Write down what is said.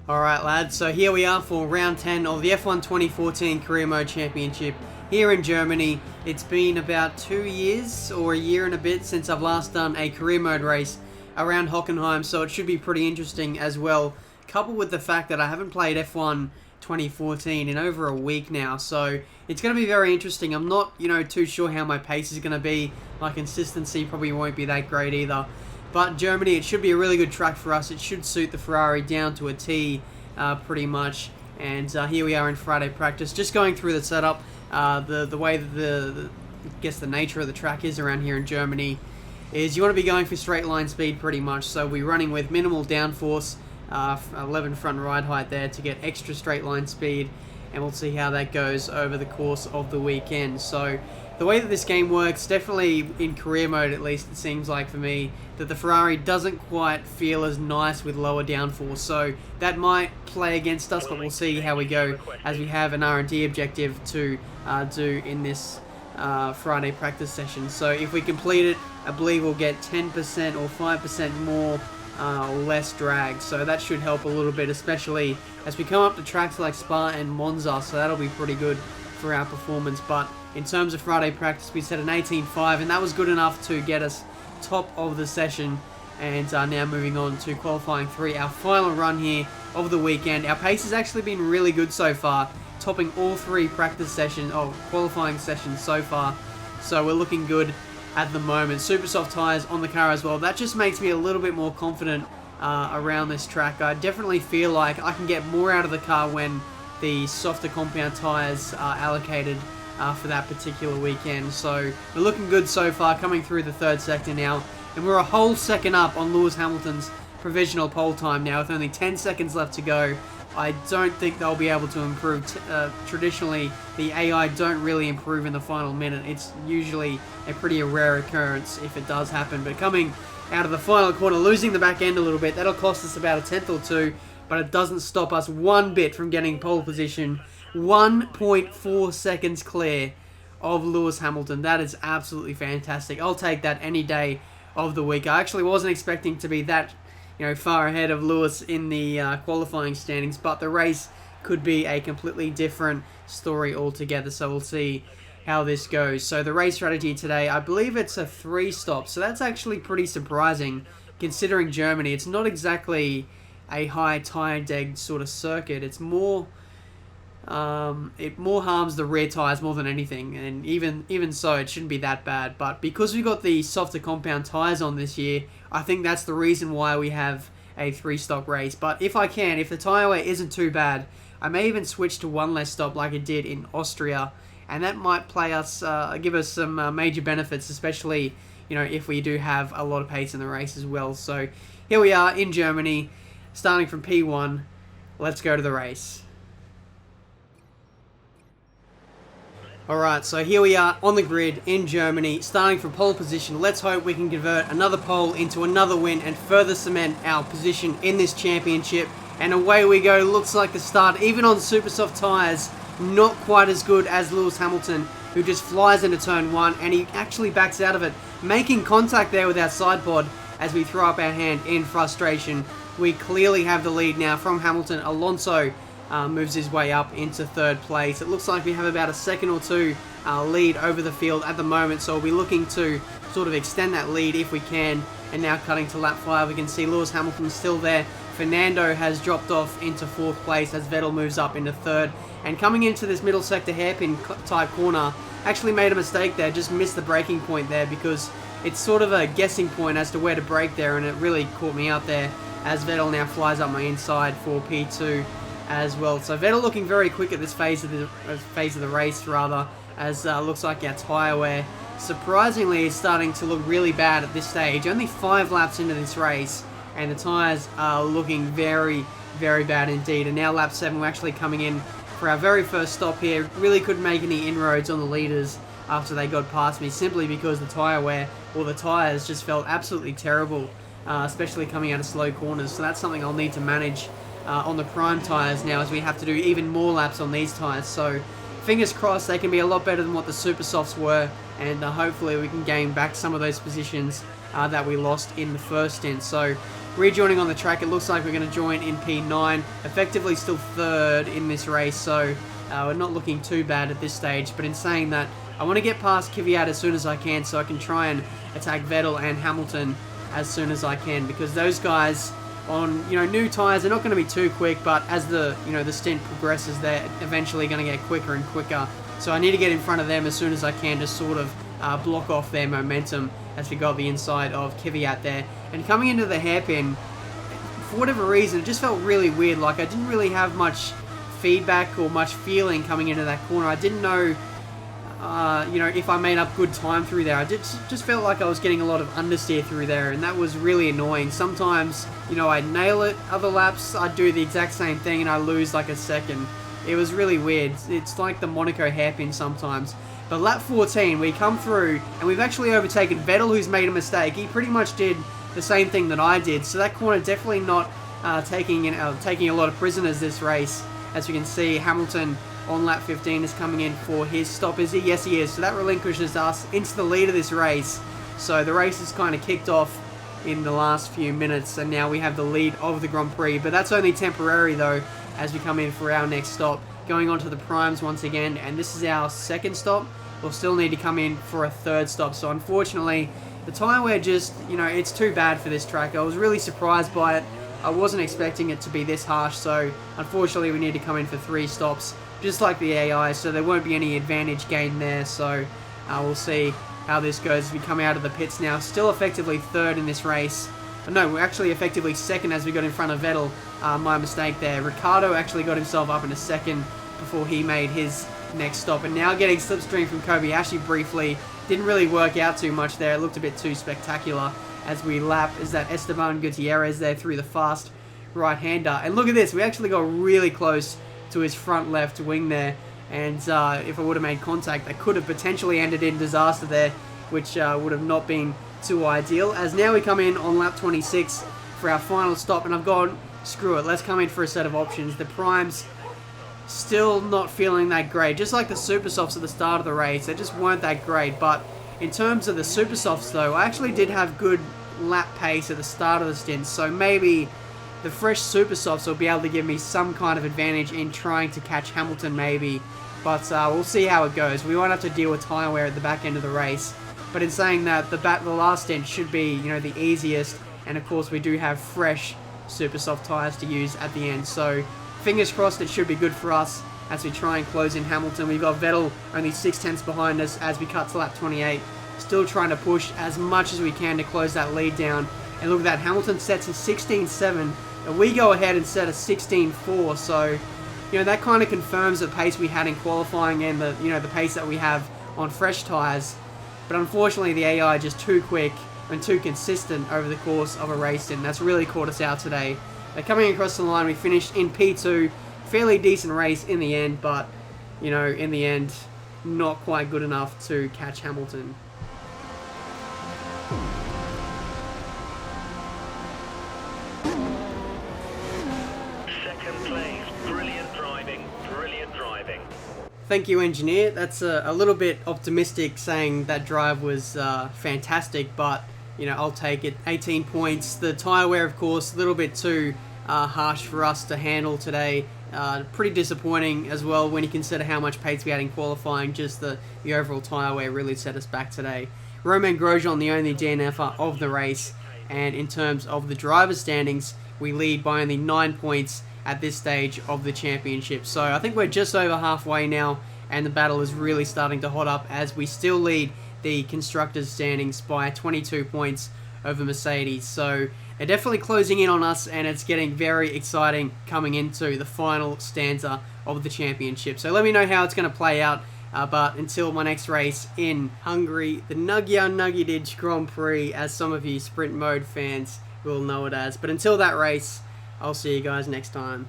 Alright lads, so here we are for round 10 of the F1 2014 Career Mode Championship here in Germany. It's been about 2 years or a year and a bit since I've last done a Career Mode race around Hockenheim, so it should be pretty interesting as well, coupled with the fact that I haven't played F1 2014 in over a week now, so it's going to be very interesting. I'm not, too sure how my pace is going to be. My consistency probably won't be that great either. But Germany, it should be a really good track for us. It should suit the Ferrari down to a T, pretty much. And here we are in Friday practice, just going through the setup. The way that the nature of the track is around here in Germany is you want to be going for straight line speed pretty much. So we're running with minimal downforce, 11 front ride height there to get extra straight line speed, and we'll see how that goes over the course of the weekend. So the way that this game works, definitely in career mode at least, it seems like for me, that the Ferrari doesn't quite feel as nice with lower downforce. So that might play against us, but we'll see how we go as we have an R&D objective to do in this Friday practice session. So if we complete it, I believe we'll get 10% or 5% more or less drag. So that should help a little bit, especially as we come up to tracks like Spa and Monza. So that'll be pretty good for our performance. But in terms of Friday practice, we set an 18.5, and that was good enough to get us top of the session. And now moving on to qualifying 3, our final run here of the weekend. Our pace has actually been really good so far, topping all 3 qualifying sessions so far. So we're looking good at the moment. Super soft tyres on the car as well. That just makes me a little bit more confident around this track. I definitely feel like I can get more out of the car when the softer compound tyres are allocated for that particular weekend. So we're looking good so far, coming through the third sector now, and we're a whole second up on Lewis Hamilton's provisional pole time now with only 10 seconds left to go. I don't think they'll be able to improve. Traditionally, the AI don't really improve in the final minute. It's usually a pretty rare occurrence if it does happen. But coming out of the final corner, losing the back end a little bit, that'll cost us about a tenth or two, but it doesn't stop us one bit from getting pole position. 1.4 seconds clear of Lewis Hamilton. That is absolutely fantastic. I'll take that any day of the week. I actually wasn't expecting to be that far ahead of Lewis in the qualifying standings, but the race could be a completely different story altogether, so we'll see how this goes. So the race strategy today, I believe it's a 3-stop, so that's actually pretty surprising considering Germany. It's not exactly a high tire deg sort of circuit. It's more it more harms the rear tires more than anything, and even so, it shouldn't be that bad. But because we got the softer compound tires on this year, I think that's the reason why we have a 3-stop race. But if the tire wear isn't too bad, I may even switch to 1 less stop like it did in Austria, and that might give us some major benefits, especially if we do have a lot of pace in the race as well. So here we are in Germany, starting from P1. Let's go to the race. Alright, so here we are on the grid in Germany, starting from pole position. Let's hope we can convert another pole into another win and further cement our position in this championship. And away we go. Looks like the start, even on super soft tyres, not quite as good as Lewis Hamilton, who just flies into turn 1, and he actually backs out of it, making contact there with our side pod as we throw up our hand in frustration. We clearly have the lead now from Hamilton. Alonso moves his way up into 3rd place. It looks like we have about a second or two lead over the field at the moment, so we'll be looking to sort of extend that lead if we can. And now cutting to lap 5, we can see Lewis Hamilton still there. Fernando has dropped off into 4th place as Vettel moves up into 3rd. And coming into this middle sector hairpin type corner, actually made a mistake there, just missed the braking point there, because it's sort of a guessing point as to where to brake there, and it really caught me out there as Vettel now flies up my inside for P2 as well. So Vettel looking very quick at this phase of the race, rather, as looks like our tyre wear surprisingly is starting to look really bad at this stage. Only 5 laps into this race, and the tyres are looking very, very bad indeed. And now lap 7, we're actually coming in for our very first stop here. Really couldn't make any inroads on the leaders after they got past me, simply because the tyre wear, or the tyres, just felt absolutely terrible, especially coming out of slow corners. So that's something I'll need to manage on the prime tyres now, as we have to do even more laps on these tyres. So fingers crossed they can be a lot better than what the super softs were, and hopefully we can gain back some of those positions that we lost in the first stint. So rejoining on the track. It looks like we're going to join in P9, effectively still third in this race, so we're not looking too bad at this stage. But in saying that, I want to get past Kvyat as soon as I can so I can try and attack Vettel and Hamilton as soon as I can, because those guys on new tyres, they're not going to be too quick, but as the the stint progresses, they're eventually going to get quicker and quicker. So I need to get in front of them as soon as I can to sort of block off their momentum as we got the inside of Kvyat there. And coming into the hairpin, for whatever reason, it just felt really weird. Like I didn't really have much feedback or much feeling coming into that corner. I didn't know if I made up good time through there. I just felt like I was getting a lot of understeer through there, and that was really annoying. Sometimes, I'd nail it. Other laps, I'd do the exact same thing and I lose like a second. It was really weird. It's like the Monaco hairpin sometimes. But lap 14, we come through and we've actually overtaken Vettel, who's made a mistake. He pretty much did the same thing that I did. So that corner definitely not taking a lot of prisoners this race. As you can see, Hamilton on lap 15 is coming in for his stop, is he? Yes, he is. So that relinquishes us into the lead of this race. So the race is kind of kicked off in the last few minutes, and now we have the lead of the Grand Prix. But that's only temporary, though, as we come in for our next stop. Going on to the primes once again, and this is our second stop. We'll still need to come in for a third stop. So unfortunately, the tyre wear just, it's too bad for this track. I was really surprised by it. I wasn't expecting it to be this harsh, so unfortunately we need to come in for 3 stops, just like the AI, so there won't be any advantage gained there. So we'll see how this goes as we come out of the pits now. Still effectively third in this race. No, we're actually effectively second as we got in front of Vettel. My mistake there. Ricciardo actually got himself up in a second before he made his next stop. And now getting slipstream from Kobayashi briefly. Didn't really work out too much there. It looked a bit too spectacular as we lap. Is that Esteban Gutierrez there through the fast right-hander. And look at this. We actually got really close to his front left wing there. And if I would have made contact, that could have potentially ended in disaster there, which would have not been too ideal. As now we come in on lap 26 for our final stop, and I've gone, screw it, let's come in for a set of options. The primes still not feeling that great, just like the super softs at the start of the race. They just weren't that great. But in terms of the super softs though, I actually did have good lap pace at the start of the stint, so maybe the fresh super softs will be able to give me some kind of advantage in trying to catch Hamilton maybe. But we'll see how it goes. We won't have to deal with tyre wear at the back end of the race. But in saying that, the last stint should be, the easiest. And of course, we do have fresh super soft tyres to use at the end. So fingers crossed, it should be good for us as we try and close in Hamilton. We've got Vettel only 6/10 behind us as we cut to lap 28. Still trying to push as much as we can to close that lead down. And look at that, Hamilton sets a 16.7, and we go ahead and set a 16.4. So, that kind of confirms the pace we had in qualifying and the pace that we have on fresh tyres. But unfortunately, the AI just too quick and too consistent over the course of a race, and that's really caught us out today. Coming across the line, we finished in P2. Fairly decent race in the end, but, in the end, not quite good enough to catch Hamilton. Second place. Brilliant driving. Brilliant driving. Thank you, engineer. That's a little bit optimistic saying that drive was fantastic, but I'll take it. 18 points. The tyre wear, of course, a little bit too harsh for us to handle today. Pretty disappointing as well when you consider how much pace we had in qualifying. Just the overall tyre wear really set us back today. Romain Grosjean, the only DNFer of the race, and in terms of the driver's standings, we lead by only 9 points at this stage of the championship. So I think we're just over halfway now, and the battle is really starting to hot up as we still lead the constructors standings by 22 points over Mercedes. So they're definitely closing in on us, and it's getting very exciting coming into the final stanza of the championship. So let me know how it's going to play out. But until my next race in Hungary, the Magyar Nagydíj Grand Prix, as some of you sprint mode fans will know it as. But until that race, I'll see you guys next time.